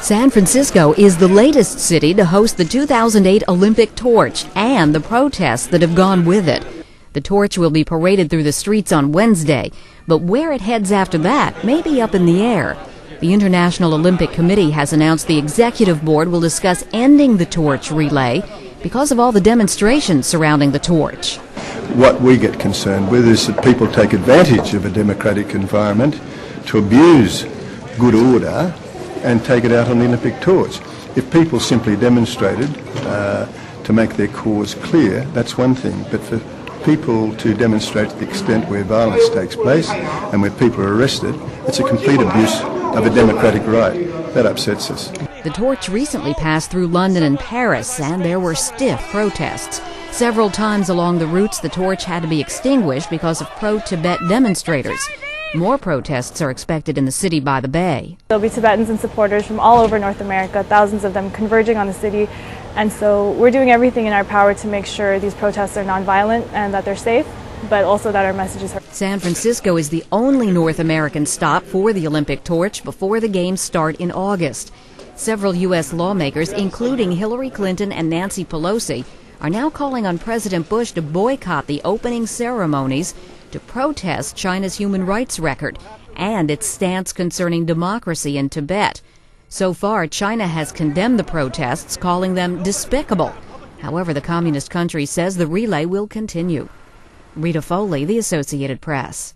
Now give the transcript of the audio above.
San Francisco is the latest city to host the 2008 Olympic torch and the protests that have gone with it. The torch will be paraded through the streets on Wednesday, but where it heads after that may be up in the air. The International Olympic Committee has announced the executive board will discuss ending the torch relay because of all the demonstrations surrounding the torch. What we get concerned with is that people take advantage of a democratic environment to abuse good order and take it out on the Olympic torch. If people simply demonstrated to make their cause clear, that's one thing. But for people to demonstrate to the extent where violence takes place and where people are arrested, it's a complete abuse of a democratic right. That upsets us. The torch recently passed through London and Paris, and there were stiff protests. Several times along the routes, the torch had to be extinguished because of pro-Tibet demonstrators. More protests are expected in the city by the Bay. There'll be Tibetans and supporters from all over North America, thousands of them converging on the city. And so we're doing everything in our power to make sure these protests are nonviolent and that they're safe, but also that our message is heard. San Francisco is the only North American stop for the Olympic torch before the Games start in August. Several U.S. lawmakers, including Hillary Clinton and Nancy Pelosi, are now calling on President Bush to boycott the opening ceremonies to protest China's human rights record and its stance concerning democracy in Tibet. So far, China has condemned the protests, calling them despicable. However, the communist country says the relay will continue. Rita Foley, The Associated Press.